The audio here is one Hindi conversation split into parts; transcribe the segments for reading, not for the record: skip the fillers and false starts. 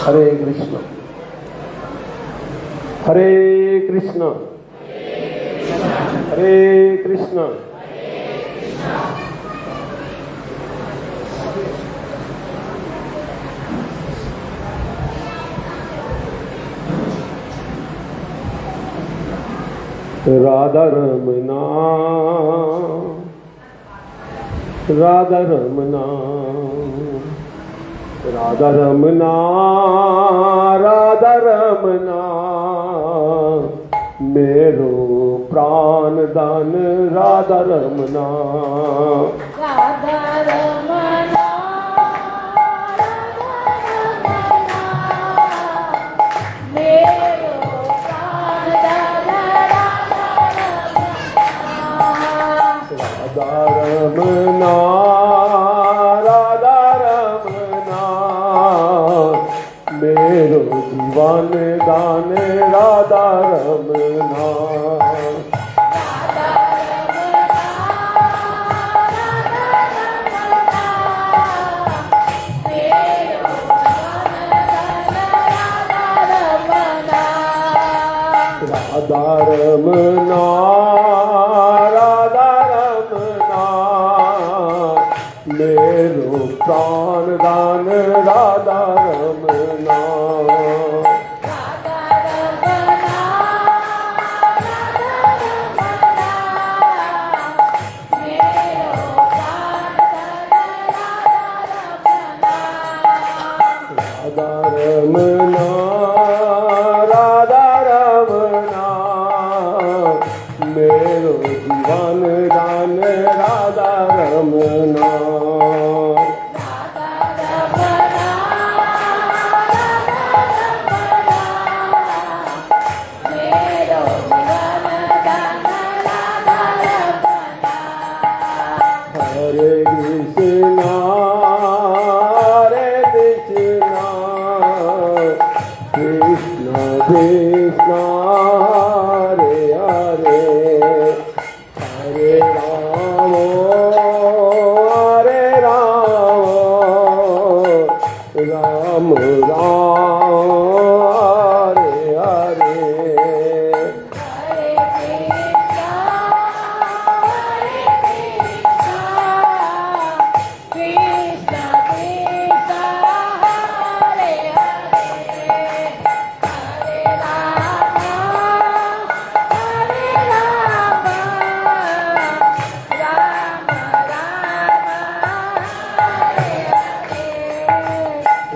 हरे कृष्ण हरे कृष्ण हरे कृष्ण। राधा रमना राधा रमना राधा रमना राधा रमना मेरो प्राण दान राधा रमना राधा रमना मेरो प्राण दान राधा रमना राधा रमना मेरो जीवन दान राधा रमना राधा रमना राधा रमना मेरो प्राण दान राधा रमना राधा रमना राधा रमना मेरो जीवन दान राधा रमना हरे कृष्णा कृष्ण कृष्ण हरे हरे हरे राम राम राम हरे हरे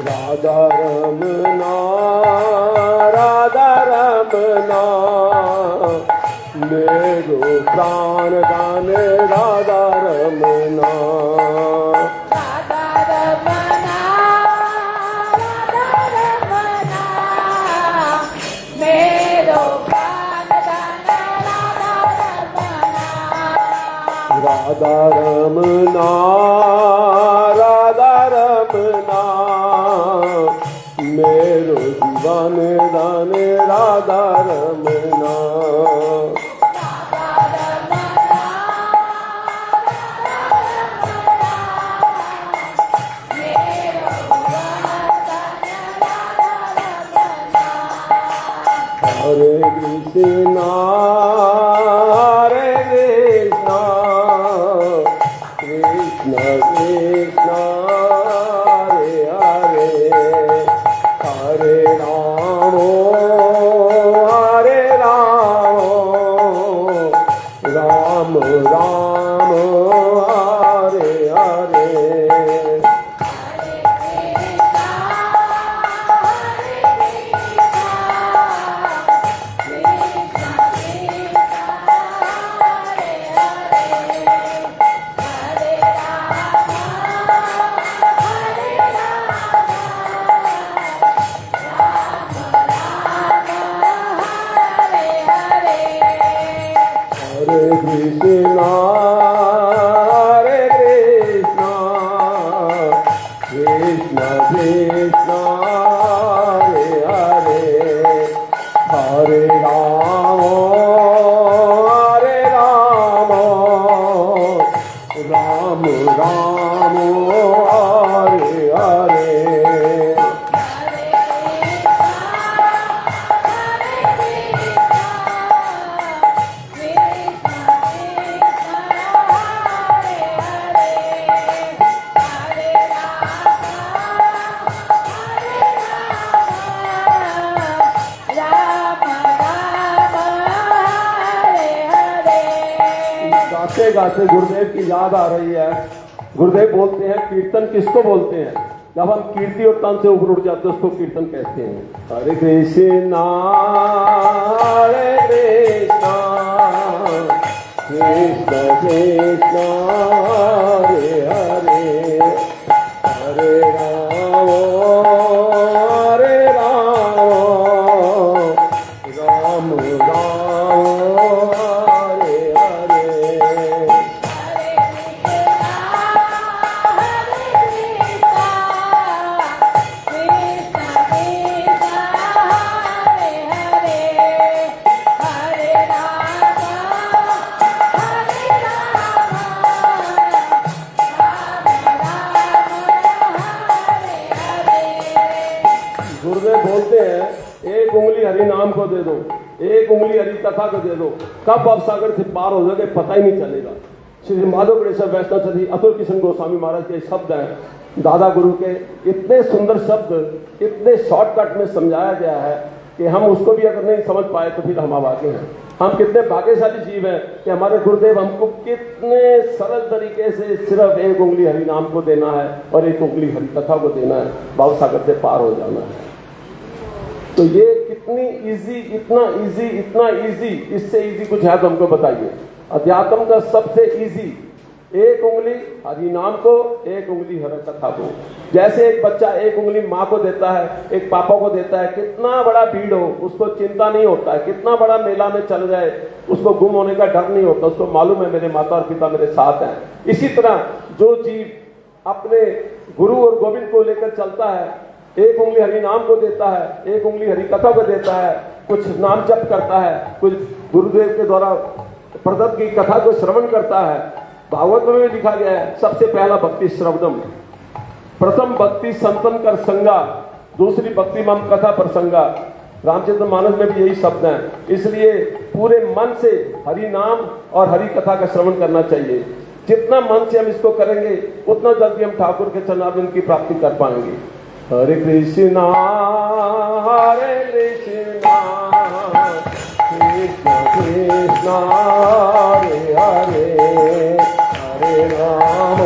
राधा रमना राधा रमना मेरो प्राण दान राधा रमना राधा रमना राधा रमना मेरो जीवन दान राधा रमना हरे कृष्णा हरे कृष्णा कृष्ण कृष्ण हरे हरे हरे राम राम राम हरे हरे हरे कृष्णा हरे कृष्णा कृष्ण कृष्ण हरे हरे हरे राम राम राम हरे हरे गाते गाते गुरुदेव की याद आ रही है। गुरुदेव बोलते हैं कीर्तन किसको बोलते हैं? जब हम कीर्ति और तन से ऊपर उठ जाते हैं उसको कीर्तन कहते हैं। हरे कृष्णा कृष्ण कृष्ण हरे हरे, हरे राम राम राम हरे हरे। गुरुदेव बोलते हैं एक उंगली हरि नाम को दे दो, एक उंगली हरि कथा को दे दो, कब भवसागर से पार हो जाओगे पता ही नहीं चलेगा। श्री माधव गणेश्वर वैष्णव सती अतुल किशन गोस्वामी महाराज के शब्द हैं, दादा गुरु के इतने सुंदर शब्द इतने शॉर्टकट में समझाया गया है कि हम उसको भी अगर नहीं समझ पाए तो फिर हम अभागे हैं। हम कितने भाग्यशाली जीव हैं कि हमारे गुरुदेव हमको कितने सरल तरीके से सिर्फ एक उंगली हरि नाम को देना है और एक उंगली हरि कथा को देना है, भवसागर से पार हो जाना है। तो ये कितनी इजी, इतना इजी, इससे इजी कुछ है तो हमको बताइए। अध्यात्म का सबसे इजी एक उंगली हरि नाम को, एक उंगली हरि कथा को। जैसे एक बच्चा एक उंगली माँ को देता है, एक पापा को देता है, कितना बड़ा भीड़ हो उसको चिंता नहीं होता है, कितना बड़ा मेला में चल जाए उसको गुम होने का डर नहीं होता, उसको मालूम है मेरे माता और पिता मेरे साथ हैं। इसी तरह जो जीव अपने गुरु और गोविंद को लेकर चलता है, एक उंगली हरि नाम को देता है, एक उंगली हरि कथा को देता है, कुछ नाम जप करता है, कुछ गुरुदेव के द्वारा प्रदत्त की कथा को श्रवण करता है। भागवत में भी लिखा गया है सबसे पहला भक्ति श्रवणम, प्रथम भक्ति संतन कर संगा, दूसरी भक्ति मम कथा प्रसंगा। रामचरित मानस में भी यही शब्द हैं। इसलिए पूरे मन से हरि नाम और हरि कथा का श्रवण करना चाहिए। जितना मन से हम इसको करेंगे उतना जल्दी हम ठाकुर के चरणारविंद की प्राप्ति कर पाएंगे। हरे कृष्णा कृष्ण कृष्ण हरे हरे, हरे राम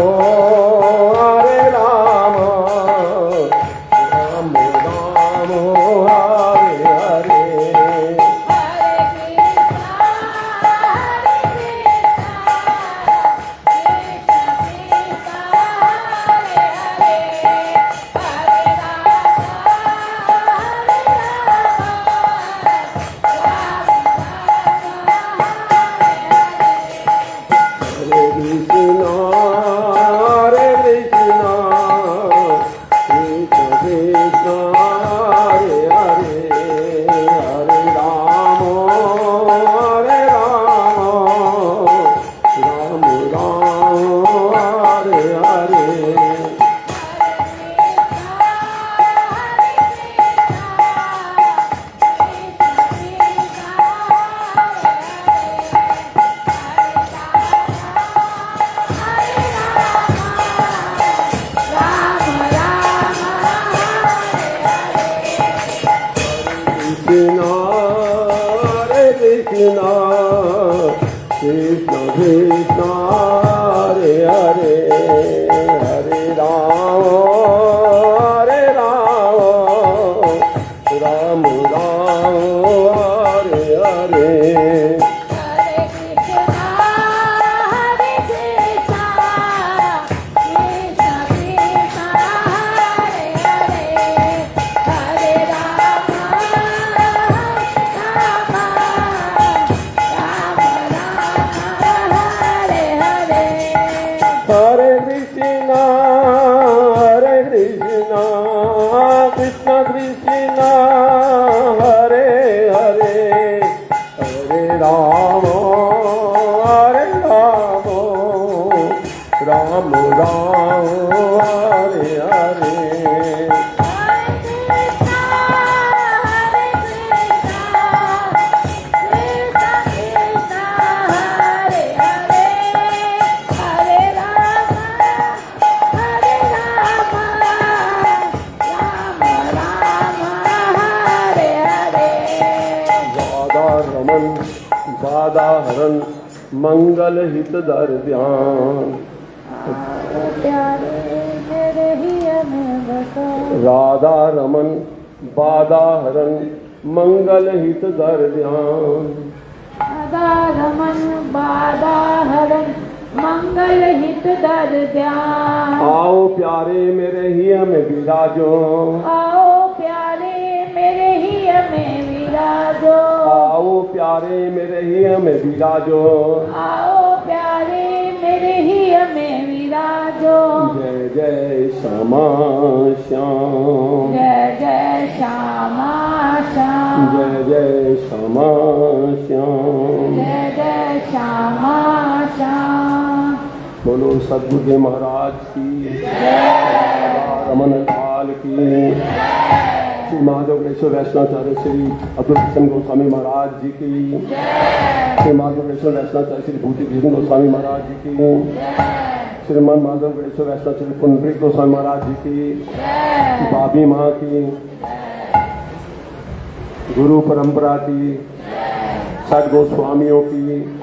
राम राम हरे हरे। मंगल हित दर ध्यान। आओ प्यारे मेरे हिय में बसो, राधा रमन बाधा हरन मंगल हित दर ध्यान। राधा रमन बाधा हरन मंगल हित दर ध्यान। आओ प्यारे मेरे हिय में विराजो, आओ प्यारे मेरे हिय में विराजो, आओ प्यारे मेरे हिय में विराजो। आओ प्यारे मेरे हिय में विराजो। जय जय श्यामा श्याम, जय जय श्यामा श्याम, जय जय श्यामा श्याम। जय जय श्यामा श्याम। बोलो सद्गुरुदेव महाराज की, रमन लाल की, श्री माधवेश्वर वैष्णवाचार्य श्री अब्दुल कृष्ण गोस्वामी महाराज जी की, श्री माधवेश्वर वैष्णवाचार्य श्री भूति कृष्ण गोस्वामी महाराज जी की, श्रीमान माधवेश्वर वैष्णवाचार्य पुंडरीक गोस्वामी महाराज जी की, भाभी माँ की, गुरु परंपरा की, छठ गोस्वामियों की।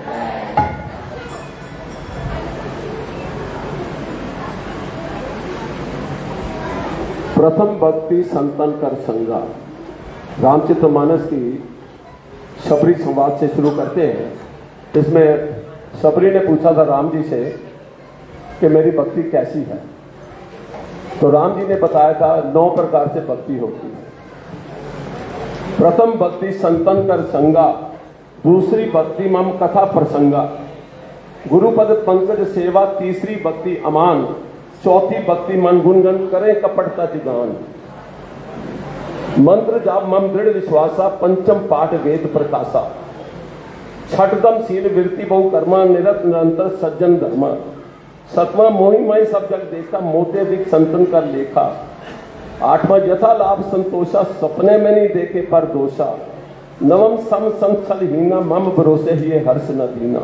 प्रथम भक्ति संतन कर संगा, रामचरितमानस की शबरी संवाद से शुरू करते हैं। इसमें शबरी ने पूछा था राम जी से कि मेरी भक्ति कैसी है, तो राम जी ने बताया था 9 प्रकार से भक्ति होती है। प्रथम भक्ति संतन कर संगा, दूसरी भक्ति मम कथा प्रसंगा, गुरुपद पंकज सेवा, तीसरी भक्ति अमान, चौथी भक्ति मन गुणगन करे कपटता जिगान, मंत्र जाप मम दृढ़ विश्वासा, पंचम पाठ वेद प्रकाशा, छठदम शील वृत्ति बहु कर्मा, निरत निरंतर सज्जन धर्मा, सतवा मोहिमय सब जग देखा, मोते विक संतन कर लेखा, आठवां यथा लाभ संतोषा, सपने में नहीं देखे पर दोषा, नवम सम संचल हीना, मम भरोसे ही हर्ष न दीना।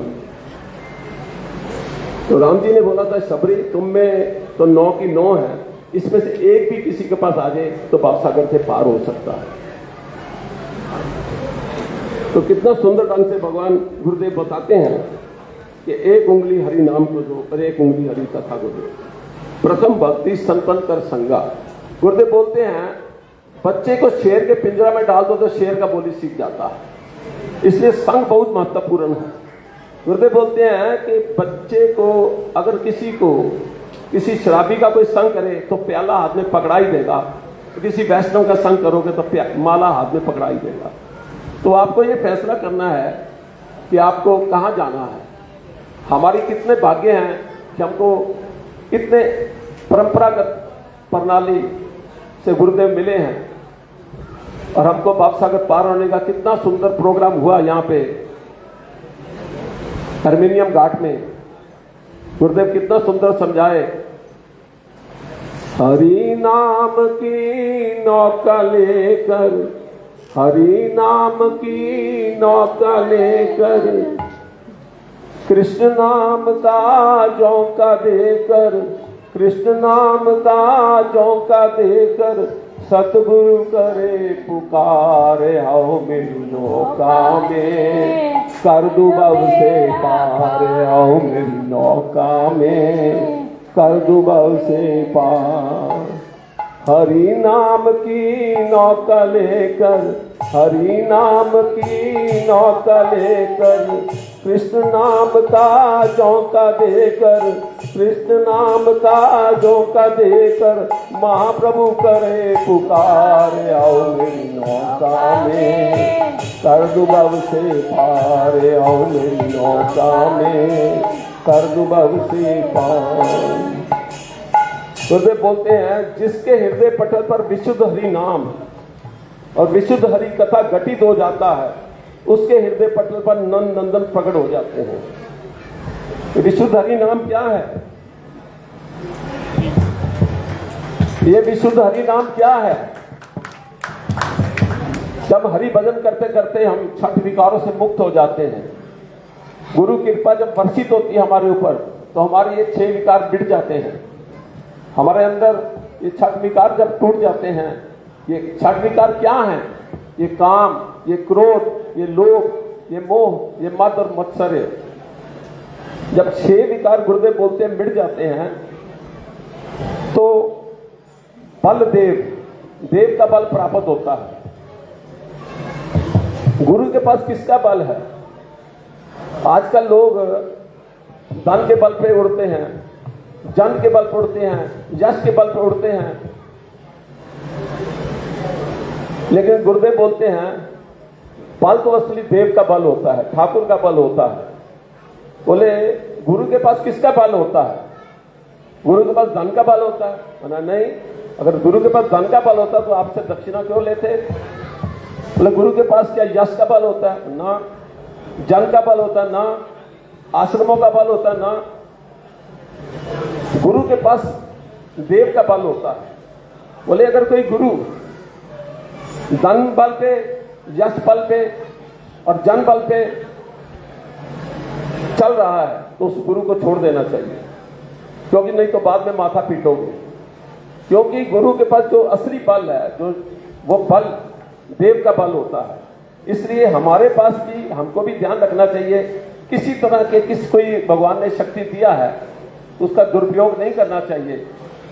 तो राम जी ने बोला था शबरी तुम में तो 9 की 9 है, इसमें से एक भी किसी के पास आ जाए तो भावसागर से पार हो सकता है। तो कितना सुंदर ढंग से भगवान गुरुदेव बताते हैं कि एक उंगली हरि नाम को दो और एक उंगली हरि कथा को दो। प्रथम भक्ति संतन कर संगा। गुरुदेव बोलते हैं बच्चे को शेर के पिंजरा में डाल दो तो शेर का बोली सीख जाता है, इसलिए संग बहुत महत्वपूर्ण है। गुरुदेव बोलते हैं कि बच्चे को अगर किसी शराबी का कोई संग करे तो प्याला हाथ में पकड़ा ही देगा, तो किसी वैष्णव का संग करोगे तो माला हाथ में पकड़ा ही देगा। तो आपको ये फैसला करना है कि आपको कहाँ जाना है। हमारी कितने भाग्य हैं कि हमको इतने परंपरागत प्रणाली से गुरुदेव मिले हैं और हमको भावसागर पार होने का कितना सुंदर प्रोग्राम हुआ यहाँ पे हारमोनियम घाट में। गुरुदेव कितना सुंदर समझाए, हरि नाम की नौका लेकर, हरि नाम की नौका लेकर, कृष्ण नाम का झोंका देकर, कृष्ण नाम का झोंका देकर, सतगुरु करे पुकारे, आओ मेरी नौका में कर दू भव से पार, आओ मेरी नौका में कर दू भव से पार। हरि नाम की नौका लेकर, हरि नाम की नौका लेकर, कृष्ण नाम का झोंका देकर, कृष्ण नाम का झोंका देकर, महाप्रभु करे पुकार, आओ मेरी नौका में कर दू भव से पार, आओ मेरी नौका में कर दू भव से पार। गुरुदेव बोलते हैं जिसके हृदय पटल पर विशुद्ध हरि नाम और विशुद्ध हरि कथा घटित हो जाता है, उसके हृदय पटल पर नंद नंदन प्रकट हो जाते हैं। विशुद्ध हरि नाम क्या है? ये विशुद्ध हरि नाम क्या है? जब हरि भजन करते करते हम छठ विकारों से मुक्त हो जाते हैं, गुरु कृपा जब वर्षित होती है हमारे ऊपर, तो हमारे ये 6 विकार मिट जाते हैं। हमारे अंदर ये 6 विकार जब टूट जाते हैं, ये 6 विकार क्या हैं? ये काम, ये क्रोध, ये लोभ, ये मोह, ये मद और मत्सर्य। जब 6 विकार गुरुदेव बोलते हैं मिट जाते हैं तो बल देव का बल प्राप्त होता है। गुरु के पास किसका बल है? आजकल लोग धन के बल पे उड़ते हैं, जन के बल पे उड़ते हैं, यश के बल पे उड़ते हैं, लेकिन गुरुदेव बोलते हैं बल तो असली देव का बल होता है, ठाकुर का बल होता है। बोले गुरु के पास किसका बल होता है? गुरु के पास धन का बल होता है? ना नहीं, अगर गुरु के पास धन का बल होता तो आपसे दक्षिणा क्यों लेते? बोले गुरु के पास क्या यश का बल होता है? ना। जन का बल होता है? ना। आश्रमों का बल होता है? ना। गुरु के पास देव का बल होता है। बोले अगर कोई गुरु धन बल पे, यश बल पे और जन बल पे चल रहा है तो उस गुरु को छोड़ देना चाहिए, क्योंकि नहीं तो बाद में माथा पीटोगे। क्योंकि गुरु के पास जो असली बल है, जो वो बल देव का बल होता है। इसलिए हमारे पास भी, हमको भी ध्यान रखना चाहिए, किसी तरह के कोई भगवान ने शक्ति दिया है उसका दुरुपयोग नहीं करना चाहिए,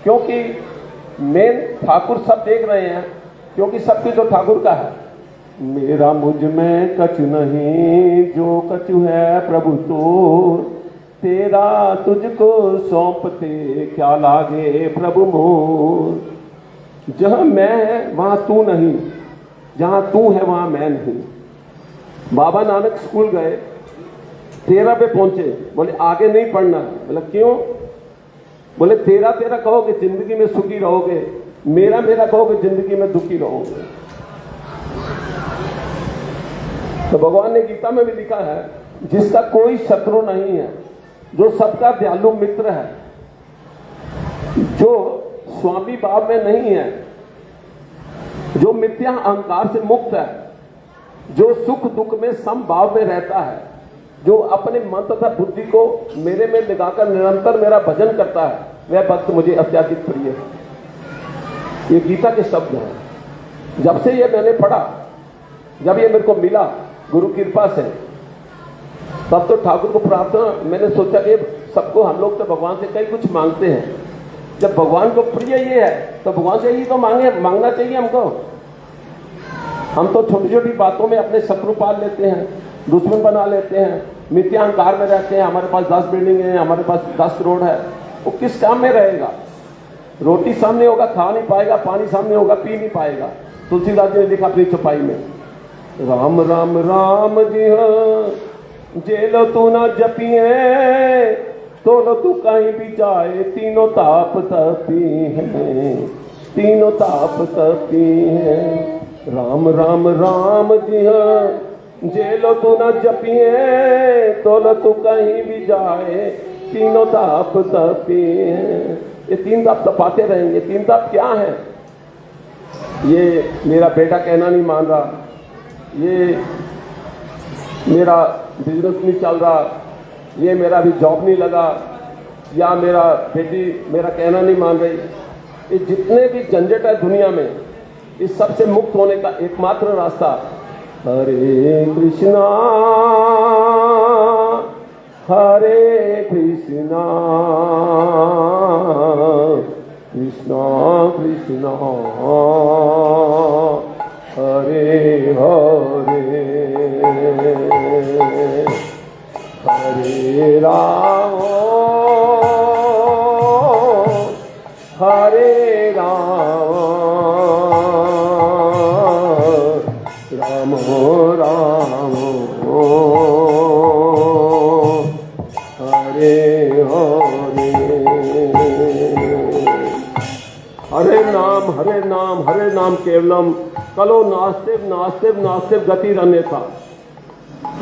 क्योंकि मेन ठाकुर सब देख रहे हैं, क्योंकि सब कुछ तो ठाकुर का है। मेरा मुझ में कछु नहीं, जो कछु है प्रभु तोर, तेरा तुझको सौंपते क्या लागे प्रभु मोर। जहां मैं है वहां तू नहीं, जहां तू है वहां मैं नहीं। बाबा नानक स्कूल गए, 13 पे पहुंचे, बोले आगे नहीं पढ़ना। बोला क्यों? बोले तेरा कहोगे जिंदगी में सुखी रहोगे, मेरा कहोगे जिंदगी में दुखी रहोगे। तो भगवान ने गीता में भी लिखा है जिसका कोई शत्रु नहीं है, जो सबका दयालु मित्र है, जो स्वामी भाव में नहीं है, जो मिथ्या अहंकार से मुक्त है, जो सुख दुख में सम भाव में रहता है, जो अपने मन तथा बुद्धि को मेरे में लगाकर निरंतर मेरा भजन करता है, वह भक्त मुझे अत्याधिक प्रिय है। ये गीता के शब्द हैं। जब से ये मैंने पढ़ा, जब ये मेरे को मिला गुरु कृपा से, तब तो ठाकुर को प्रार्थना, मैंने सोचा कि सबको, हम लोग तो भगवान से कई कुछ मांगते हैं, जब भगवान को प्रिय ये है तो भगवान से ही तो मांगना चाहिए हमको। हम तो छोटी छोटी बातों में अपने शत्रु पाल लेते हैं, दुश्मन बना लेते हैं, मिथ्या अहंकार में रहते हैं। हमारे पास 10 बिल्डिंग है, हमारे पास 10 करोड़ है, वो किस काम में रहेगा? रोटी सामने होगा खा नहीं पाएगा, पानी सामने होगा पी नहीं पाएगा। तुलसीदास जी ने लिखा अपनी छपाई में, राम राम राम जी जेलो तू ना जपिए, तो लो तू कहीं भी जाए, तीनों ताप तपी है, तीनों ताप तपी है। राम राम राम जी जेलो तू ना जपिए, तो लो तू कहीं भी जाए, तीनों ताप तपी है। ये 3 ताप तपाते रहेंगे। 3 ताप क्या है? ये मेरा बेटा कहना नहीं मान रहा, ये मेरा बिजनेस नहीं चल रहा, ये मेरा भी जॉब नहीं लगा, या मेरा बेटी मेरा कहना नहीं मान रही। ये जितने भी झंझट है दुनिया में, इस सब से मुक्त होने का एकमात्र रास्ता हरे कृष्णा हरे कृष्णा कृष्णा कृष्णा हरे हरे, हरे राम हरे राम, राम राम हरे हरे, हरे नाम केवलम कलो नास्तिव नास्तिव नास्तिव गति अन्यथा।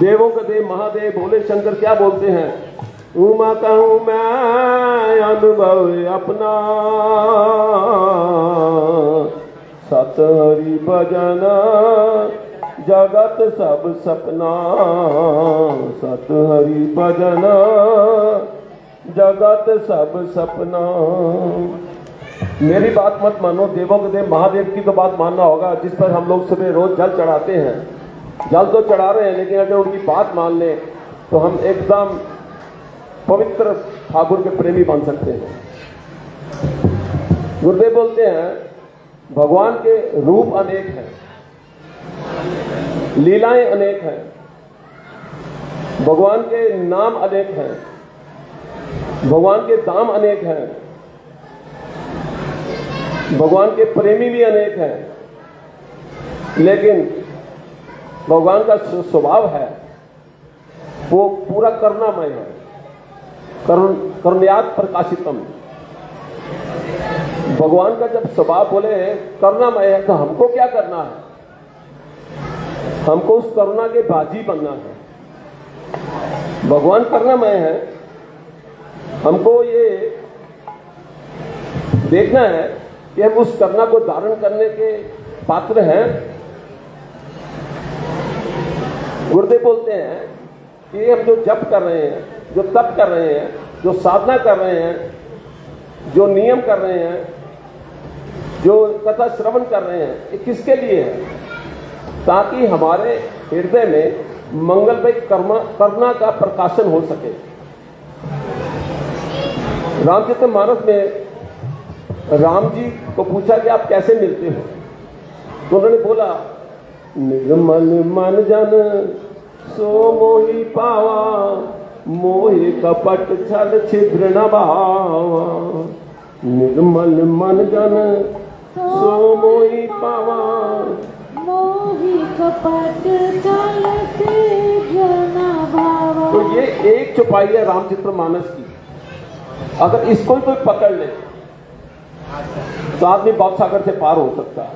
देवों के देव महादेव भोले शंकर क्या बोलते हैं? उमा कहूं मैं अनुभव अपना, सत हरि भजन जगत सब सपना, सत हरि भजन जगत सब सपना। मेरी बात मत मानो, देवों के देव महादेव की तो बात मानना होगा, जिस पर हम लोग सुबह रोज जल चढ़ाते हैं। जल तो चढ़ा रहे हैं, लेकिन अगर उनकी बात मान लें तो हम एकदम पवित्र ठाकुर के प्रेमी बन सकते हैं। गुरुदेव बोलते हैं भगवान के रूप अनेक हैं, लीलाएं अनेक हैं, भगवान के नाम अनेक हैं, भगवान के दाम अनेक हैं, भगवान के प्रेमी भी अनेक हैं, लेकिन भगवान का स्वभाव है वो पूरा करुणामय है, करुणयात् प्रकाशितम। भगवान का जब स्वभाव बोले करुणामय है तो हमको क्या करना है? हमको उस करुणा के बाजी बनना है। भगवान करुणामय है, हमको ये देखना है कि हम उस करुणा को धारण करने के पात्र हैं। गुरुदेव बोलते हैं कि हम जो जप कर रहे हैं, जो तप कर रहे हैं, जो साधना कर रहे हैं, जो नियम कर रहे हैं, जो कथा श्रवण कर रहे हैं, ये किसके लिए है? ताकि हमारे हृदय में मंगलमय करुणा का प्रकाशन हो सके। रामचरितमानस में राम जी को पूछा कि आप कैसे मिलते हो, तो उन्होंने बोला निर्मल मन जन सो मोहि पावा, मोहि कपट छल छिद्र न भावा। निर्मल मन जन सो मोहि पावा, मोहि कपट छल छिद्र न भावा। तो ये एक चौपाई है रामचरितमानस की। अगर इसको ही कोई पकड़ ले तो आदमी भवसागर से पार हो सकता है।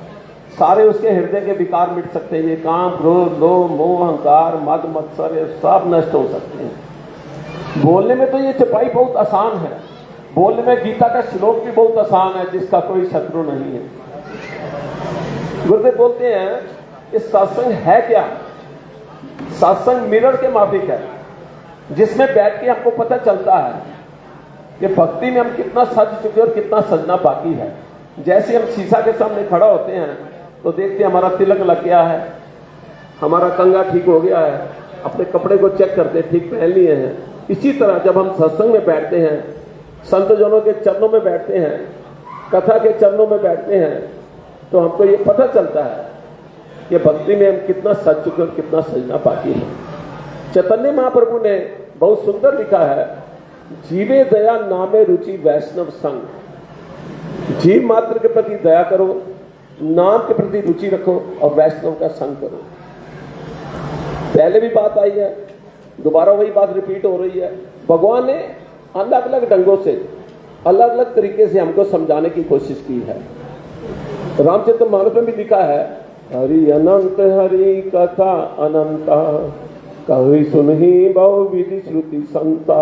सारे उसके हृदय के विकार मिट सकते हैं। ये काम, क्रोध, लोभ, मोह, अहंकार, मद मत्सर, ये सब नष्ट हो सकते हैं। बोलने में तो ये चौपाई बहुत आसान है, बोलने में गीता का श्लोक भी बहुत आसान है, जिसका कोई शत्रु नहीं है। गुरुदेव बोलते हैं कि सत्संग है क्या? सत्संग मिरर के माफिक है, जिसमें बैठ के हमको पता चलता है कि भक्ति में हम कितना सज चुके और कितना सजना बाकी है। जैसे हम शीशा के सामने खड़ा होते हैं तो देखते हैं हमारा तिलक लग गया है, हमारा कंघा ठीक हो गया है, अपने कपड़े को चेक करते हैं ठीक पहन लिए हैं। इसी तरह जब हम सत्संग में बैठते हैं, संत जनों के चरणों में बैठते हैं, कथा के चरणों में बैठते हैं, तो हमको ये पता चलता है कि भक्ति में हम कितना सज चुके और कितना सजना बाकी है। चैतन्य महाप्रभु ने बहुत सुंदर लिखा है, जीवे दया नामे रुचि वैष्णव संग। जीव मात्र के प्रति दया करो, नाम के प्रति रुचि रखो और वैष्णव का संग करो। पहले भी बात आई है, दोबारा वही बात रिपीट हो रही है। भगवान ने अलग अलग ढंगों से, अलग अलग तरीके से हमको समझाने की कोशिश की है। रामचरितमानस में भी लिखा है, हरि अनंत हरि कथा अनंता, कहि सुनहि बहु विधि श्रुति संता।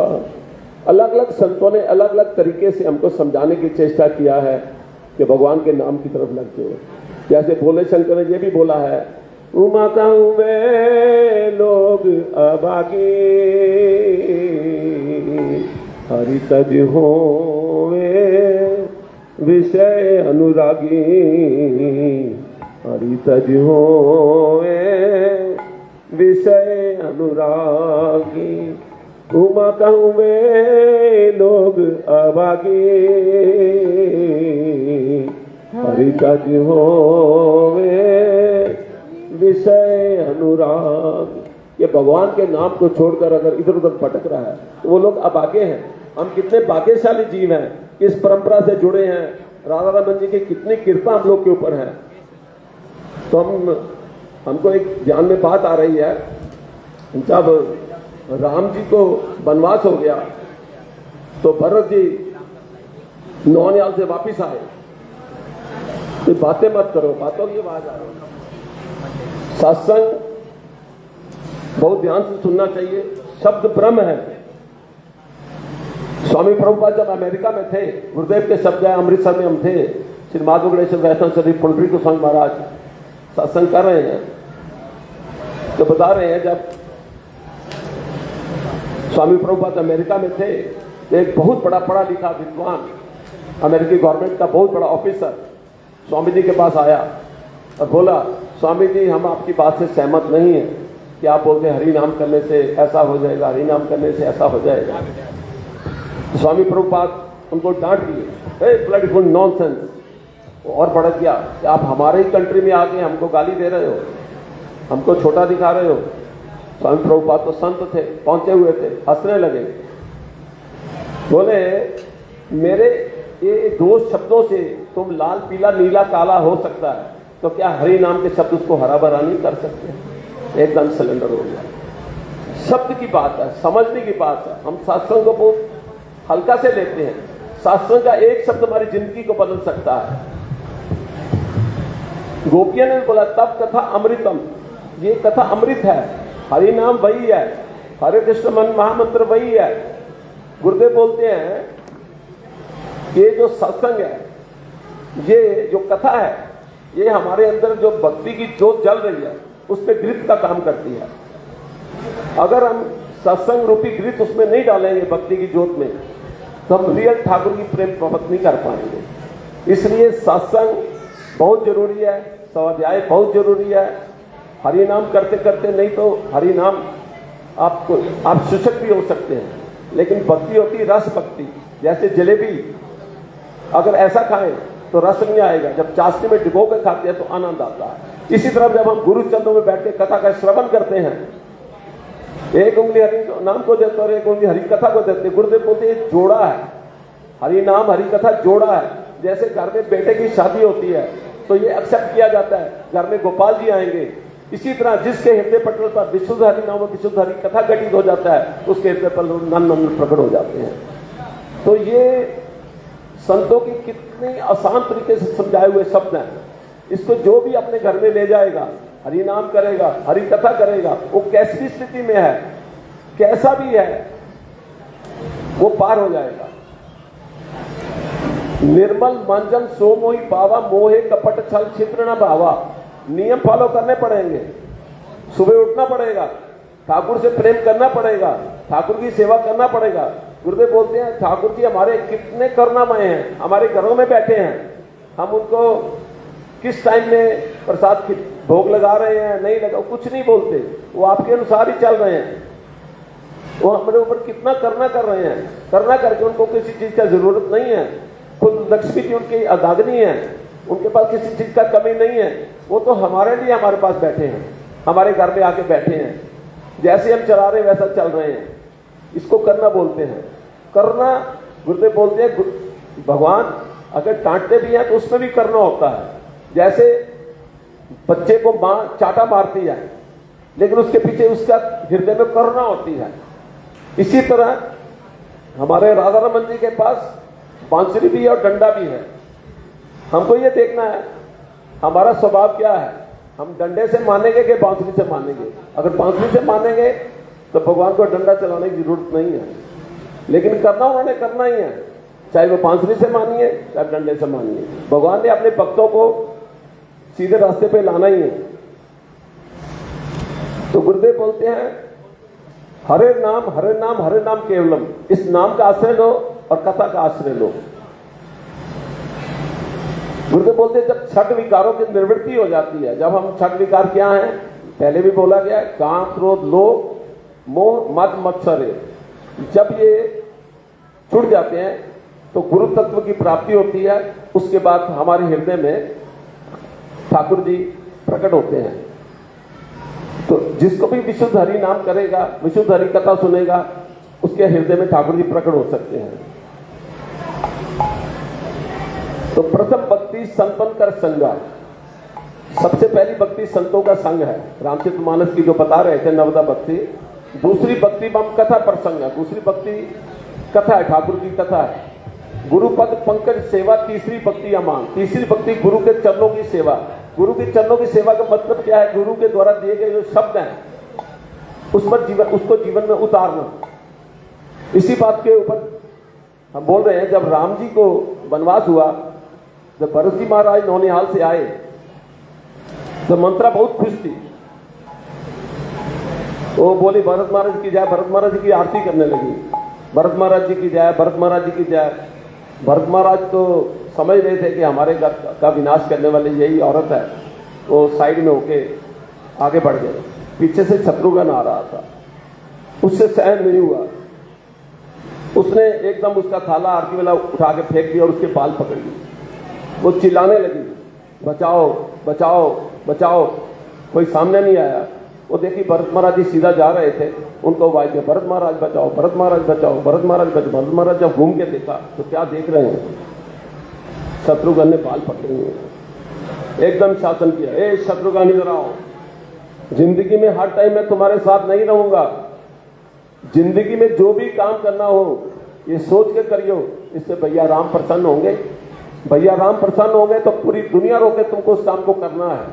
अलग अलग संतों ने अलग अलग तरीके से हमको समझाने की चेष्टा किया है कि भगवान के नाम की तरफ लग जाओ। जैसे भोले शंकर ने यह भी बोला है, उमा कहूं वे लोग अभागी, हरि तज होवे विषय अनुरागी, हरि तज होवे विषय अनुरागी। उमा कहूं वे लोग अभागी, हरि तज होवे विषय अनुराग। ये भगवान के नाम को छोड़कर अगर इधर उधर भटक रहा है तो वो लोग अभागे हैं। हम कितने भाग्यशाली जीव हैं, किस परंपरा से जुड़े हैं, राधा रमन जी की कितनी कृपा हम लोग के ऊपर है। तो हमको एक ध्यान में बात आ रही है, जब राम जी को वनवास हो गया तो भरत जी 9 साल से वापिस आए। तो बातें मत करो, बातों की आवाज आ रही है। सत्संग बहुत ध्यान से सुनना चाहिए, शब्द ब्रह्म है। स्वामी प्रभुपाद जब अमेरिका में थे, गुरुदेव के शब्द है, अमृतसर में हम थे, श्री माधव गणेश वैष्णव शरीफ पुंडरी गोस्वामी महाराज सत्संग कर रहे हैं, तो बता रहे हैं जब स्वामी प्रभुपाद अमेरिका में थे तो एक बहुत बड़ा पढ़ा लिखा विद्वान, अमेरिकी गवर्नमेंट का बहुत बड़ा ऑफिसर स्वामी जी के पास आया और बोला, स्वामी जी हम आपकी बात से सहमत नहीं है कि आप बोलते हरि नाम करने से ऐसा हो जाएगा, हरि नाम करने से ऐसा हो जाएगा। स्वामी प्रभुपाद उनको डांट दिए, ब्लडी फुल नॉनसेंस। और बढ़ गया कि आप हमारे ही कंट्री में आके हमको गाली दे रहे हो, हमको छोटा दिखा रहे हो। स्वामी प्रभुपाद तो संत थे, पहुंचे हुए थे, हंसने लगे, बोले मेरे ये दो शब्दों से तुम लाल पीला नीला काला हो सकता है, तो क्या हरि नाम के शब्द उसको हरा भरा नहीं कर सकते? एकदम सिलेंडर हो गया। शब्द की बात है, समझने की बात है। हम सत्संग को बहुत हल्का से लेते हैं। सत्संग का एक शब्द हमारी जिंदगी को बदल सकता है। गोपियों ने बोला तब कथा अमृतम, ये कथा अमृत है, हरि नाम वही है, हरे कृष्ण मन महामंत्र वही है। गुरुदेव बोलते हैं ये जो सत्संग है, ये जो कथा है, ये हमारे अंदर जो भक्ति की जोत जल रही है उसमें घृत का काम करती है। अगर हम सत्संग रूपी घृत उसमें नहीं डालेंगे भक्ति की जोत में, तो हम रियल ठाकुर की प्रेम प्राप्त नहीं कर पाएंगे। इसलिए सत्संग बहुत जरूरी है, स्वाध्याय बहुत जरूरी है। हरि नाम करते करते नहीं तो हरि नाम आप शिक्षक भी हो सकते हैं, लेकिन भक्ति होती है रस भक्ति। जैसे जलेबी अगर ऐसा खाएं तो रस नहीं आएगा, जब चाशनी में डिबो के खाते हैं तो आनंद आता है। इसी तरह जब हम गुरु चरणों में बैठ के कथा का श्रवण करते हैं, एक उंगली हरि नाम को देते और एक उंगली हरि कथा को देते। गुरुदेव बोलते हैं जोड़ा है, हरि नाम हरि कथा जोड़ा है। जैसे घर में बेटे की शादी होती है तो ये एक्सेप्ट किया जाता है, घर में गोपाल जी आएंगे। इसी तरह जिसके हृदय पटल पर विशुद्ध हरि नाम विशुद्ध हरि कथा घटित हो जाता है, उसके हृदय पर नंद प्रकट हो जाते हैं। तो ये संतों की कितनी आसान तरीके से समझाए हुए शब्द हैं। इसको जो भी अपने घर में ले जाएगा, हरि नाम करेगा, हरि कथा करेगा, वो कैसी स्थिति में है, कैसा भी है, वो पार हो जाएगा। निर्मल मंजन सो मोहि पावा, मोहे कपट छल छिद्र न भावा। नियम फॉलो करने पड़ेंगे, सुबह उठना पड़ेगा, ठाकुर से प्रेम करना पड़ेगा, ठाकुर की सेवा करना पड़ेगा। गुरुदेव बोलते हैं ठाकुर जी हमारे कितने करुणामय हैं, हमारे घरों में बैठे हैं, हम उनको किस टाइम में प्रसाद भोग लगा रहे हैं नहीं लगा, कुछ नहीं बोलते, वो आपके अनुसार ही चल रहे हैं। वो हमारे ऊपर कितना करना कर रहे हैं, करना करके उनको किसी चीज का जरूरत नहीं है। खुद लक्ष्मी जी उनकी अदागनी है, उनके पास किसी चीज का कमी नहीं है। वो तो हमारे लिए हमारे पास बैठे हैं, हमारे घर में आके बैठे हैं, जैसे हम चला रहे हैं वैसा चल रहे हैं। इसको करना बोलते हैं। करना, गुरुदेव बोलते हैं भगवान अगर डांटते भी हैं तो उसमें भी करना होता है। जैसे बच्चे को मां चाटा मारती है, लेकिन उसके पीछे उसका हृदय में करुणा होती है। इसी तरह हमारे राधा रमन जी के पास बांसुरी भी है और डंडा भी है। हमको ये देखना है हमारा स्वभाव क्या है, हम डंडे से मानेंगे कि बांसुरी से मानेंगे। अगर बांसुरी से मानेंगे तो भगवान को डंडा चलाने की जरूरत नहीं है, लेकिन करना उन्होंने करना ही है, चाहे वो बांसुरी से मानिए चाहे डंडे से मानिए। भगवान ने अपने भक्तों को सीधे रास्ते पे लाना ही है। तो गुरुदेव बोलते हैं हरे नाम हरे नाम हरे नाम केवलम। इस नाम का आश्रय लो और कथा का आश्रय लो। गुरुदेव बोलते हैं जब छठ विकारों की निवृत्ति हो जाती है, जब हम छठ विकार क्या है पहले भी बोला गया, काम क्रोध लोभ मोह मद मत्सर, जब ये छूट जाते हैं तो गुरु तत्व की प्राप्ति होती है। उसके बाद हमारे हृदय में ठाकुर जी प्रकट होते हैं। तो जिसको भी विशुद्ध हरि नाम करेगा, विशुद्ध हरि कथा सुनेगा, उसके हृदय में ठाकुर जी प्रकट हो सकते हैं। तो प्रथम भक्ति संतन कर संगा, सबसे पहली भक्ति संतों का संग है। रामचरितमानस की जो बता रहे थे नवदा भक्ति। दूसरी भक्ति मम कथा प्रसंग है, दूसरी भक्ति कथा है, ठाकुर की कथा है। गुरुपद पंकज सेवा तीसरी भक्ति अमान, तीसरी भक्ति गुरु के चरणों की सेवा। गुरु के चरणों की सेवा का मतलब क्या है? गुरु के द्वारा दिए गए जो शब्द हैं उस पर उसको जीवन में उतारना। इसी बात के ऊपर हम बोल रहे हैं, जब राम जी को वनवास हुआ, जब भरत जी महाराज नौनिहाल से आए तो मंत्रा बहुत खुश थी। वो बोली भरत महाराज की जय, भरत महाराज की आरती करने लगी, भरत महाराज जी की जय, भरत महाराज जी की जय। भरत महाराज तो समझ रहे थे कि हमारे घर का विनाश करने वाली यही औरत है। वो साइड में होके आगे बढ़ गए, पीछे से शत्रुघ्न आ रहा था, उससे सहन नहीं हुआ। उसने एकदम उसका थाला आरती वाला उठा के फेंक दिया और उसके बाल पकड़ लिए। वो चिल्लाने लगी, बचाओ बचाओ बचाओ। कोई सामने नहीं आया। वो देखी भरत महाराज जी सीधा जा रहे थे, उनको आवाज दिया, भरत महाराज बचाओ, भरत महाराज बचाओ, भरत महाराज बचाओ। भरत महाराज जब घूम के देखा तो क्या देख रहे हैं, शत्रुघ्न ने बाल पकड़े हुए हैं। एकदम शासन किया, ए शत्रुघ्न इधर आओ, जिंदगी में हर टाइम मैं तुम्हारे साथ नहीं रहूंगा। जिंदगी में जो भी काम करना हो ये सोच के करियो, इससे भैया राम प्रसन्न होंगे। भैया राम प्रसन्न होंगे तो पूरी दुनिया रोके तुमको उस काम को करना है,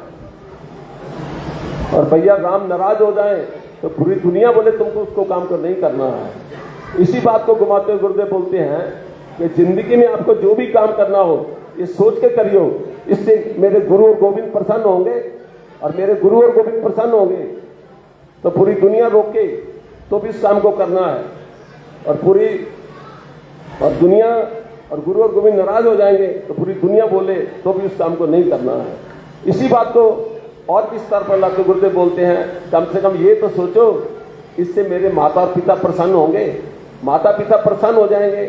और भैया राम नाराज हो जाए तो पूरी दुनिया बोले तुमको उसको काम को नहीं करना है। इसी बात को घुमाते हुए गुरुदेव बोलते हैं कि जिंदगी में आपको जो भी काम करना हो ये सोच के करियो, इससे मेरे गुरु और गोविंद प्रसन्न होंगे, और मेरे गुरु और गोविंद प्रसन्न होंगे तो पूरी दुनिया रोके तो भी इस काम को करना है, और दुनिया और गुरु और गोविंद नाराज हो जाएंगे तो पूरी दुनिया बोले तो भी उस काम को नहीं करना है। इसी बात को और किस स्तर पर लाके गुरुदेव बोलते हैं, कम से कम ये तो सोचो इससे मेरे माता और पिता प्रसन्न होंगे। माता पिता प्रसन्न हो जाएंगे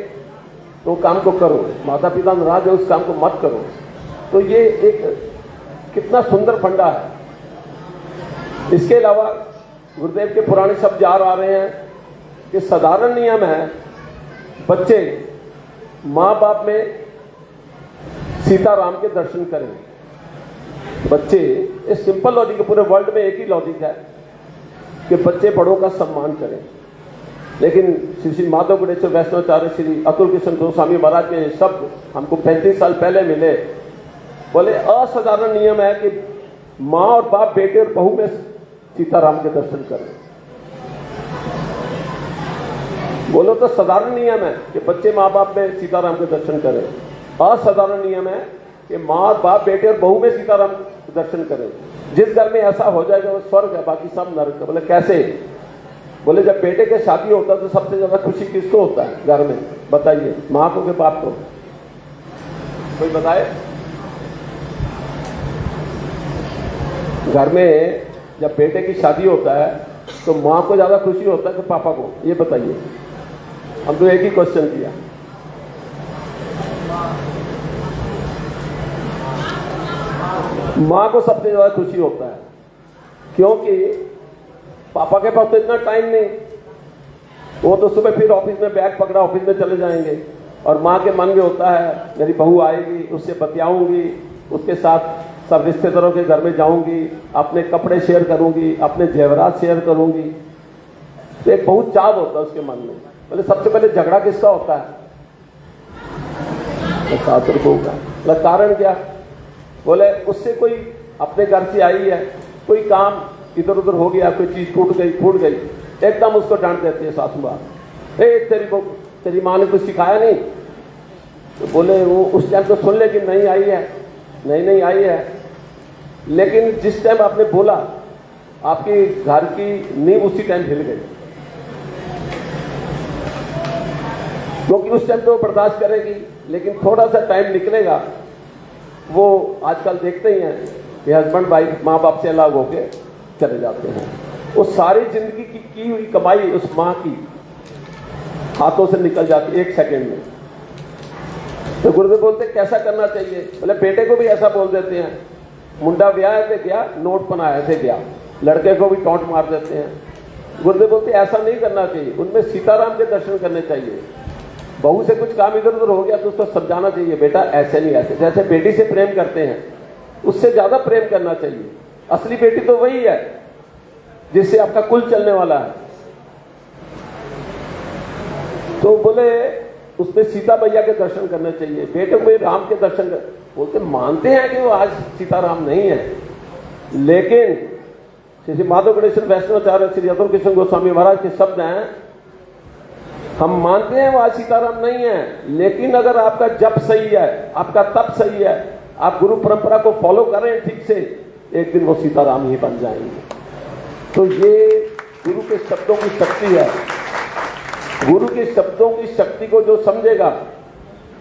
तो काम को करो, माता पिता नाराज है उस काम को मत करो। तो ये एक कितना सुंदर फंडा है। इसके अलावा गुरुदेव के पुराने शब्द याद आ रहे हैं कि साधारण नियम है, बच्चे माँ बाप में सीताराम के दर्शन करें। बच्चे, ये सिंपल लॉजिक है, पूरे वर्ल्ड में एक ही लॉजिक है कि बच्चे बड़ों का सम्मान करें। लेकिन श्री श्री माधव गुणेश्वर वैष्णवाचार्य श्री अतुल कृष्ण गोस्वामी महाराज के शब्द हमको 35 साल पहले मिले। बोले असाधारण नियम है कि माँ और बाप बेटे और बहू में सीताराम के दर्शन करें। बोलो तो साधारण नियम है कि बच्चे माँ बाप में सीताराम के दर्शन करें। असाधारण नियम है कि माँ और बाप बेटे और बहू में सीताराम के दर्शन करें। जिस घर में ऐसा हो जाएगा वो स्वर्ग है, बाकी सब नरक है। बोले कैसे? बोले जब बेटे के शादी होता है तो सबसे ज्यादा खुशी किसको होता है घर में? बताइए, माँ को के बाप को? कोई बताए? घर में जब बेटे की शादी होता है तो माँ को ज्यादा खुशी होता है कि पापा को? ये बताइए। हम तो एक ही क्वेश्चन किया। माँ को सबसे ज्यादा खुशी होता है, क्योंकि पापा के पास तो इतना टाइम नहीं, वो तो सुबह फिर ऑफिस में बैग पकड़ा ऑफिस में चले जाएंगे, और माँ के मन में होता है मेरी बहू आएगी, उससे बतियाऊंगी, उसके साथ सब रिश्तेदारों के घर में जाऊंगी, अपने कपड़े शेयर करूंगी, अपने जेवरात शेयर करूंगी। तो एक बहुत चाव होता है उसके मन में। बोले सबसे पहले झगड़ा किसका होता है? सास बहू का। कारण क्या? बोले उससे कोई अपने घर से आई है, कोई काम इधर उधर हो गया, कोई चीज टूट गई फूट गई, एकदम उसको डांट देती है सासू माँ, तेरी माँ ने कुछ सिखाया नहीं? तो बोले वो उस टाइम तो सुन ले कि नहीं आई है, नहीं आई है, लेकिन जिस टाइम आपने बोला आपकी घर की नींव उसी टाइम हिल गई, क्योंकि उस टाइम तो बर्दाश्त करेगी, लेकिन थोड़ा सा टाइम निकलेगा। वो आजकल देखते ही हैं कि हस्बैंड वाइफ माँ बाप से अलग होके चले जाते हैं। वो सारी जिंदगी की हुई कमाई उस माँ की हाथों से निकल जाती है एक सेकंड में। तो गुरुदेव बोलते कैसा करना चाहिए? बोले बेटे को भी ऐसा बोल देते हैं, मुंडा ब्याह थे गया, नोट बनाए थे गया। लड़के को भी टॉन्ट मार देते हैं। गुरुदेव बोलते ऐसा नहीं करना चाहिए, उनमें सीताराम के दर्शन करने चाहिए। बहू से कुछ काम इधर उधर हो गया तो उसको समझाना चाहिए, बेटा ऐसे नहीं ऐसे। जैसे बेटी से प्रेम करते हैं उससे ज्यादा प्रेम करना चाहिए। असली बेटी तो वही है जिससे आपका कुल चलने वाला है। तो बोले उसमें सीता मैया के दर्शन करने चाहिए, बेटे को राम के दर्शन कर। बोलते मानते हैं कि वो आज सीताराम नहीं है, लेकिन श्री माधव गणेश्वर वैष्णवाचार्य श्री अतुल कृष्ण गोस्वामी महाराज के शब्द हैं, हम मानते हैं वो आज सीताराम नहीं है, लेकिन अगर आपका जप सही है, आपका तप सही है, आप गुरु परंपरा को फॉलो कर रहे हैं ठीक से, एक दिन वो सीताराम ही बन जाएंगे। तो ये गुरु के शब्दों की शक्ति है। गुरु के शब्दों की शक्ति को जो समझेगा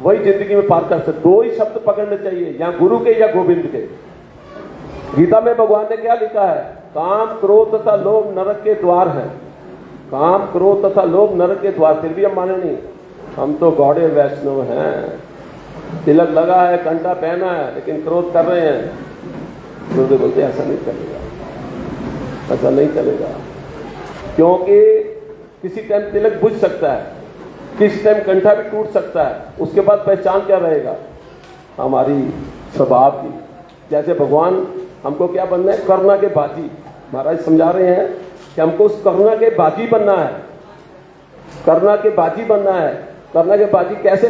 वही जिंदगी में पार कर सकते। दो ही शब्द पकड़ने चाहिए, या गुरु के या गोविंद के। गीता में भगवान ने क्या लिखा है? काम क्रोध तथा लोभ नरक के द्वार है। काम क्रोध तथा लोभ नरक के द्वार। फिर भी हम माने नहीं, हम तो गौड़े वैष्णव हैं, तिलक लगा है, कंटा पहना है, लेकिन क्रोध कर रहे हैं। गुरुदेव बोलते ऐसा नहीं चलेगा, ऐसा नहीं चलेगा, क्योंकि किसी टाइम तिलक बुझ सकता है, किसी टाइम कंठा भी टूट सकता है। उसके बाद पहचान क्या रहेगा हमारी स्वभाव की। जैसे भगवान हमको क्या बनना है, करुणा के बाजी। महाराज समझा रहे हैं कि हमको उस करुणा के बाजी बनना है, करुणा के बाजी बनना है। करुणा के बाजी कैसे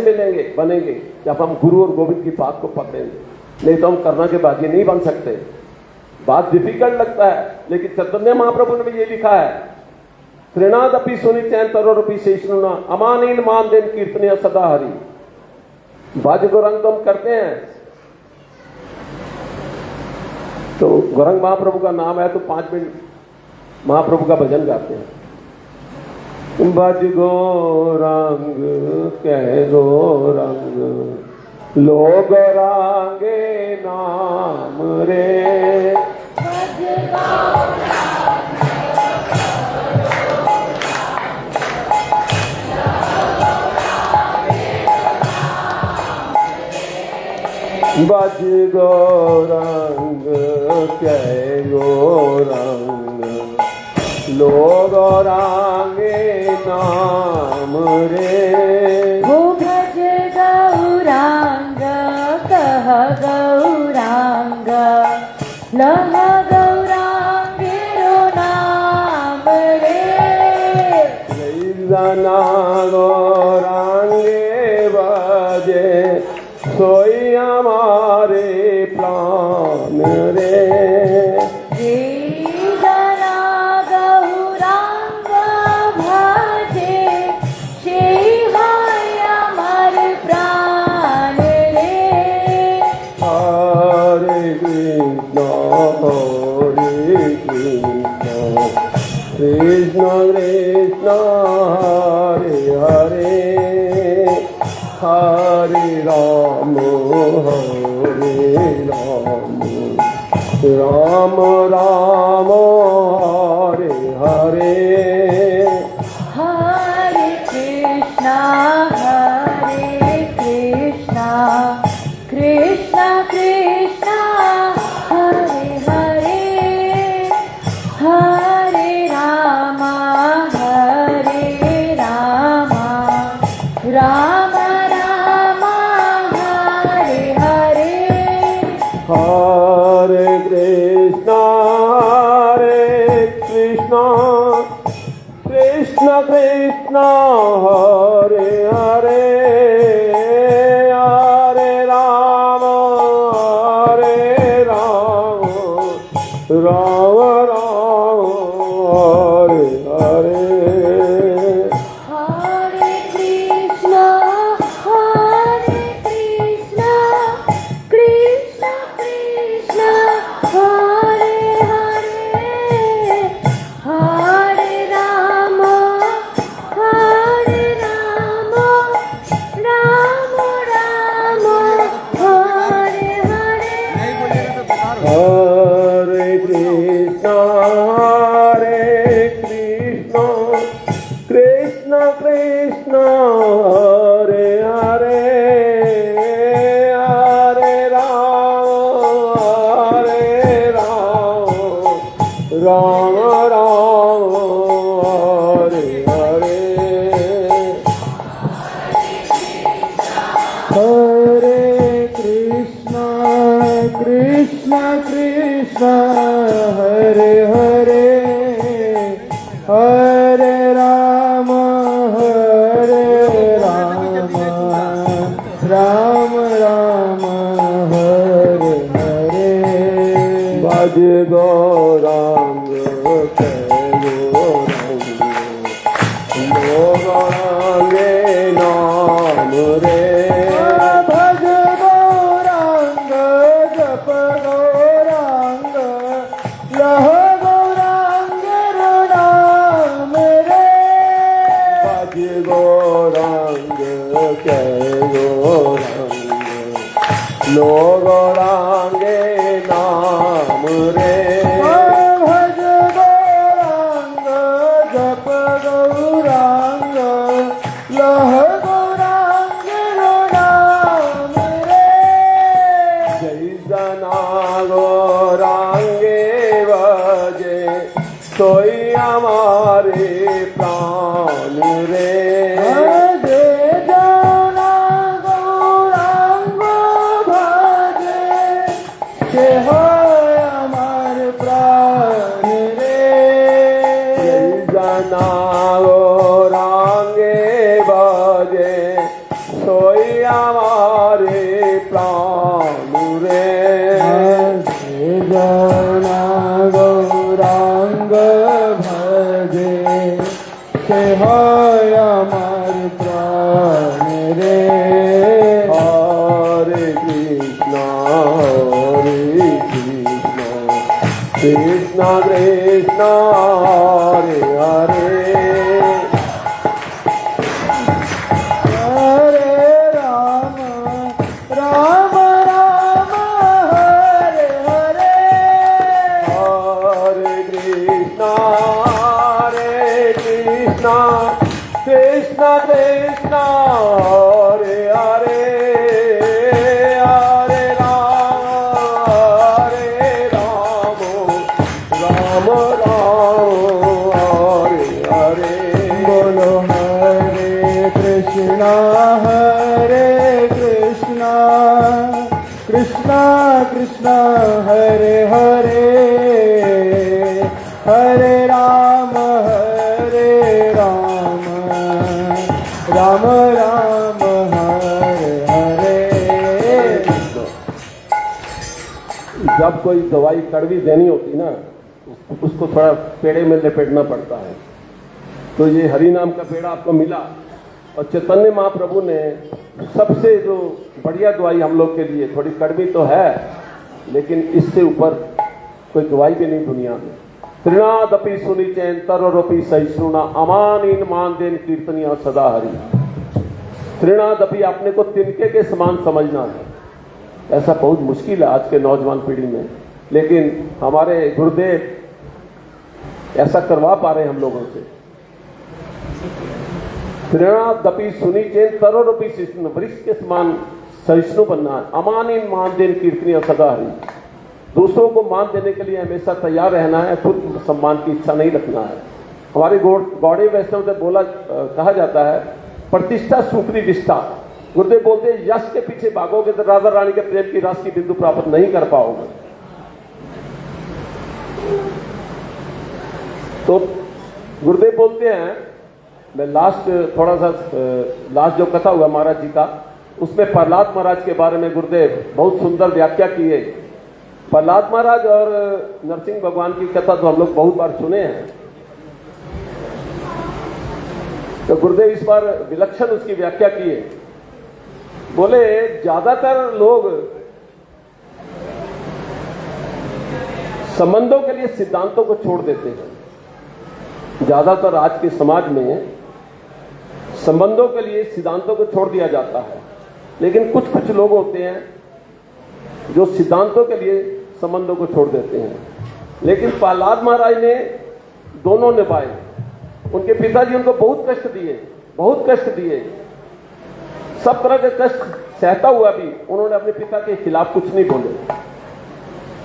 बनेंगे जब हम गुरु और गोविंद की बात को पकड़ेंगे, नहीं तो हम करुणा के बाजी नहीं बन सकते। बात डिफिकल्ट लगता है, लेकिन चैतन्य महाप्रभु ने भी ये लिखा है, त्रिनादपि सुनि चैन तरोरपि शेषनुना अमानीन मान देन कीर्तनिया सदा हरि। बाज गौरंग तो हम करते हैं, तो गौरंग महाप्रभु का नाम है तो 5 मिनट महाप्रभु का भजन गाते हैं। बज गौरंग कह गौरंग लो गौरांगे नाम रे। बज गौरंग कह गौरंग लो गौरांगे नाम रे। हो भज गौरांग कह गौरांग लह गौरांगेरो नाम रे। जना गौरांगे बजे सोई हमारे प्राण रे। कृष्ण कृष्ण हरे हरे हरे राम राम राम हरे हरे। हरे कृष्णा कृष्णा कृष्णा हरे हरे हरे राम राम राम हरे हरे। हरे कृष्णा कृष्ण कृष्ण हरे हरे हरे राम राम राम हरे हरे। हरे कृष्णा कृष्ण कृष्ण हरे हरे हरे राम राम राम हरे हरे। हरे कृष्ण कृष्ण कृष्ण हरे हरे हरे राम राम राम हरे हरे। हरे कृष्ण कृष्ण हरे हरे हरे राम राम राम हरे हरे। बज गौरांग कह गौरांग लो गौरांगे नाम रे। भज गौरांग जप गौरांग लह गौरांग नाम रे। भज गौरांग कह गौरांग लो गौरांगे नाम रे। भज गौरांग जप गौरांग लह गौरांग सोई हमारे प्राण रे भजे जना गौरांग भजे के हो अमर प्राण रे जना गौरांगे बजे सोई हमारे प्राण रे जना गौरांग भजे के हो अमर प्राण रे हरे कृष्णा कृष्ण कृष्ण हरे हरे हरे राम राम राम हरे हरे हरे कृष्णा कृष्ण कृष्ण हरे हरे हरे राम राम हरे हरे बोलो हरे कृष्णा कृष्णा कृष्णा हरे हरे हरे राम राम राम हरे हरे जब कोई दवाई कड़वी देनी होती ना उसको थोड़ा पेड़े में लपेटना पड़ता है। तो ये हरि नाम का पेड़ा आपको मिला और चैतन्य महाप्रभु ने सबसे जो बढ़िया दवाई हम लोग के लिए, थोड़ी कड़वी तो है लेकिन इससे ऊपर कोई दवाई भी नहीं दुनिया में। त्रिनादपि सुनिचैन तरोरपि सहिष्णुना अमानीन मान देन कीर्तनिया सदा हरि। त्रिनादपि अपने को तिनके के समान समझना है, ऐसा बहुत मुश्किल है आज के नौजवान पीढ़ी में, लेकिन हमारे गुरुदेव ऐसा करवा पा रहे हैं हम लोगों से। त्रिनादपि सुनिचैन तरोरपि सहिष्णु, वृक्ष के समान सहिष्णु बनना है। अमानीन मान देन कीर्तनिया सदा हरि। दूसरों को मान देने के लिए हमेशा तैयार रहना है, खुद सम्मान की इच्छा नहीं रखना है। हमारे गौड़े वैष्णव से कहा जाता है प्रतिष्ठा सुखरी विष्ठा। गुरुदेव बोलते हैं यश के पीछे भागोगे तो राधा रानी के प्रेम की रस की बिंदु प्राप्त नहीं कर पाओगे। तो गुरुदेव बोलते हैं, मैं लास्ट जो कथा हुआ महाराज जी का, उसमें प्रहलाद महाराज के बारे में गुरुदेव बहुत सुंदर व्याख्या की है। प्रहलाद महाराज और नरसिंह भगवान की कथा तो हम लोग बहुत बार सुने हैं, तो गुरुदेव इस बार विलक्षण उसकी व्याख्या की है। बोले ज्यादातर लोग संबंधों के लिए सिद्धांतों को छोड़ देते हैं। ज्यादातर आज के समाज में संबंधों के लिए सिद्धांतों को छोड़ दिया जाता है, लेकिन कुछ कुछ लोग होते हैं जो सिद्धांतों के लिए संबंधों को छोड़ देते हैं। लेकिन प्रहलाद महाराज ने दोनों निभाए। उनके पिताजी उनको बहुत कष्ट दिए, सब तरह के कष्ट सहता हुआ भी उन्होंने अपने पिता के खिलाफ कुछ नहीं बोले।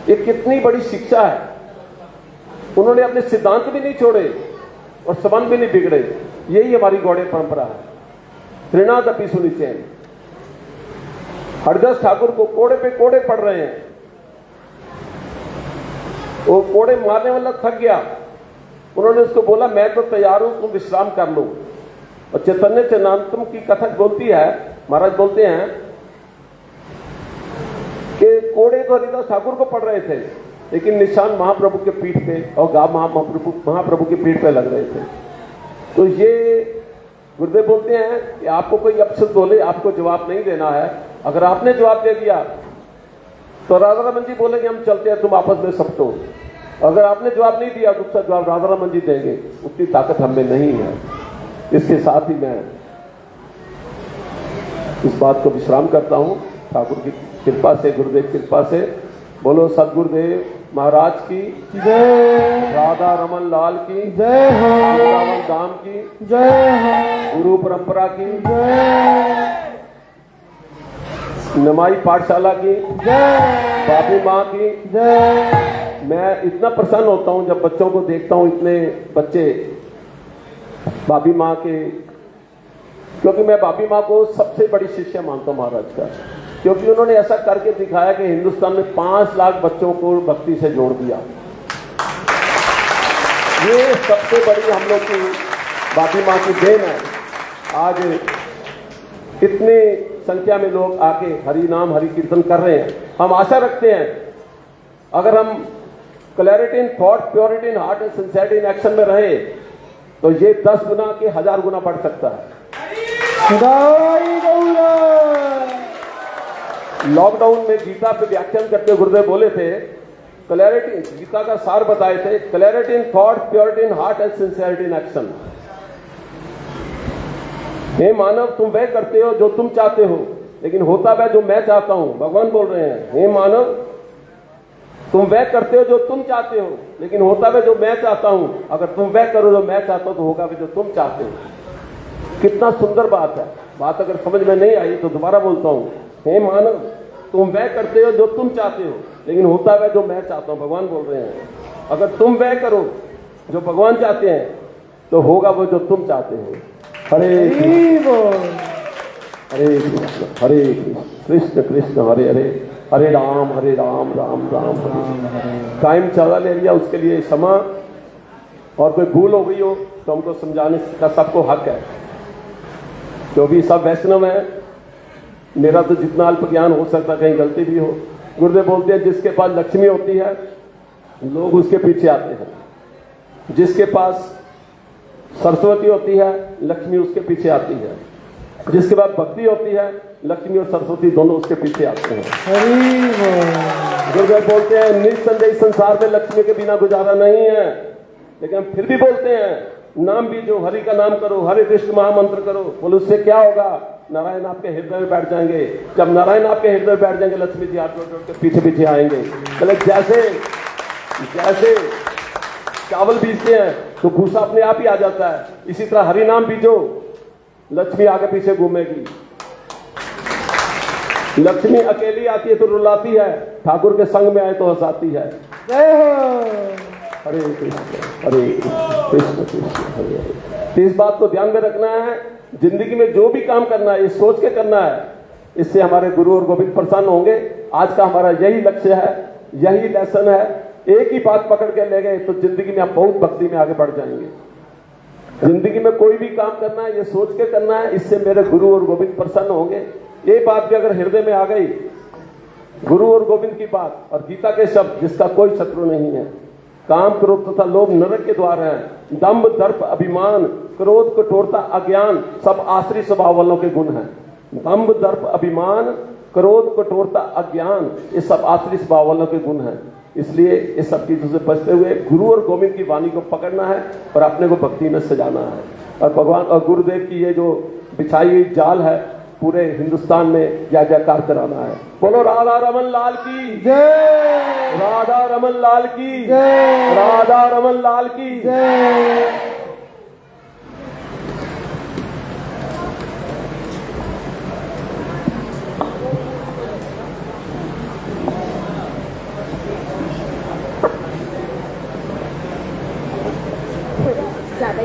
ये कितनी बड़ी शिक्षा है। उन्होंने अपने सिद्धांत भी नहीं छोड़े और संबंध भी नहीं बिगड़े। यही हमारी गौड़े परंपरा है। त्रिनादपि सुनिचैन। हरदास ठाकुर को कोड़े पे कोड़े पड़ रहे हैं, वो कोड़े मारने वाला थक गया। उन्होंने उसको बोला मैं तो तैयार हूं, तुम विश्राम कर लो। और चैतन्य चैतन्यम की कथा बोलती है, महाराज बोलते हैं कि कोड़े तो हरिदास ठाकुर को पड़ रहे थे, लेकिन निशान महाप्रभु के पीठ पे और गाव महाप्रभु की पीठ पे लग रहे थे। तो ये गुरुदेव बोलते हैं कि आपको कोई अपशब्द बोले, आपको जवाब नहीं देना है। अगर आपने जवाब दे दिया तो राधा रमन जी बोलेंगे हम चलते हैं, तुम आपस में सपटो। अगर आपने जवाब नहीं दिया तो उसका जवाब राधा रमन जी देंगे। उतनी ताकत हमें नहीं है। इसके साथ ही मैं इस बात को विश्राम करता हूं ठाकुर की कृपा से, गुरुदेव कृपा से। बोलो सदगुरुदेव महाराज की जय, राधा रमन लाल की जय हो, वृंदावन धाम की जय हो, गुरु परंपरा की जय, नमाई पाठशाला की जय, बाबी माँ की जय, मैं इतना प्रसन्न होता हूं जब बच्चों को देखता हूं, इतने बच्चे भाभी माँ के, क्योंकि मैं भाभी माँ को सबसे बड़ी शिष्य मानता हूं महाराज का, क्योंकि उन्होंने ऐसा करके दिखाया कि हिंदुस्तान में 5 लाख बच्चों को भक्ति से जोड़ दिया। ये सबसे बड़ी हम लोग की भाभी माँ की देन है। आज इतनी संख्या में लोग आके हरि नाम हरि कीर्तन कर रहे हैं। हम आशा रखते हैं अगर हम clarity in thought, purity in heart and sincerity in action में रहे तो ये 10 गुना के 1000 गुना बढ़ सकता है। जय गौरा। लॉकडाउन में गीता पे व्याख्यान करते गुरुदेव बोले थे, क्लैरिटी, गीता का सार बताए थे, clarity in thought, purity in heart and sincerity in action. हे मानव, तुम वह करते हो जो तुम चाहते हो, लेकिन होता वह जो मैं चाहता हूं। भगवान बोल रहे हैं, हे मानव, तुम वह करते हो जो तुम चाहते हो, लेकिन होता वह जो मैं चाहता हूं। अगर तुम वह करो जो मैं चाहता हूं तो होगा वह जो तुम चाहते हो। कितना सुंदर बात है। बात अगर समझ में नहीं आई तो दोबारा बोलता हूं, हे मानव, तुम वह करते हो जो तुम चाहते हो, लेकिन होता वह जो मैं चाहता हूं। भगवान बोल रहे हैं, अगर तुम वह करो जो भगवान चाहते हैं तो होगा वो जो तुम चाहते हो। हरे कृष्ण, हरे कृष्ण, हरे कृष्ण, कृष्ण कृष्ण हरे हरे, हरे राम राम राम हरे। टाइम चला ले लिया, उसके लिए क्षमा। और कोई भूल हो गई हो तो हमको समझाने का सबको हक है, क्योंकि सब वैष्णव है। मेरा तो जितना अल्प ज्ञान हो सकता, कहीं गलती भी हो। गुरुदेव बोलते हैं, जिसके पास लक्ष्मी होती है लोग उसके पीछे आते हैं, जिसके पास सरस्वती होती है लक्ष्मी उसके पीछे आती है, जिसके पास भक्ति होती है लक्ष्मी और सरस्वती दोनों उसके पीछे आते हैं। गुरुदेव बोलते हैं, निस्संदेह संसार में लक्ष्मी के बिना गुजारा नहीं है, लेकिन हम फिर भी बोलते हैं नाम भी जो हरि का नाम करो, हरे कृष्ण महामंत्र करो। बोलो उससे क्या होगा? नारायण आपके हृदय में बैठ जाएंगे। जब नारायण आपके हृदय में बैठ जाएंगे, लक्ष्मी जी हाथ जोड़ के पीछे पीछे आएंगे। मतलब जैसे जैसे चावल बीजते हैं तो भूसा अपने आप ही आ जाता है, इसी तरह हरि नाम बीजो, लक्ष्मी आगे पीछे घूमेगी। लक्ष्मी अकेली आती है तो रुलाती है, ठाकुर के संग में आए तो हंसाती है। हरे कृष्ण, हरे कृष्ण, कृष्ण कृष्ण हरे हरे। तो इस बात को ध्यान में रखना है, जिंदगी में जो भी काम करना है ये सोच के करना है, इससे हमारे गुरु और गोविंद प्रसन्न होंगे। आज का हमारा यही लक्ष्य है, यही लेसन है। एक ही बात पकड़ के ले गए तो जिंदगी में आप बहुत भक्ति में आगे बढ़ जाएंगे। जिंदगी में कोई भी काम करना है ये सोच के करना है, इससे मेरे गुरु और गोविंद प्रसन्न होंगे। ये बात भी अगर हृदय में आ गई, गुरु और गोविंद की बात और गीता के शब्द, जिसका कोई शत्रु नहीं है। काम, क्रोध तथा लोभ नरक के द्वार हैं। दंभ, दर्प, अभिमान, क्रोध, कठोरता, अज्ञान सब आश्री स्वभाव वालों के गुण हैं। दंभ, दर्प, अभिमान, क्रोध, कठोरता, अज्ञान ये सब आश्री स्वभाव वालों के गुण हैं। इसलिए इस सब चीजों से बचते हुए गुरु और गोविंद की वाणी को पकड़ना है और अपने को भक्ति में सजाना है। और भगवान और गुरुदेव की ये जो बिछाई हुई जाल है, पूरे हिंदुस्तान में जय जयकार कराना है। बोलो राधा रमन लाल की जय, राधा रमन लाल की जय, राधा रमन लाल की जय।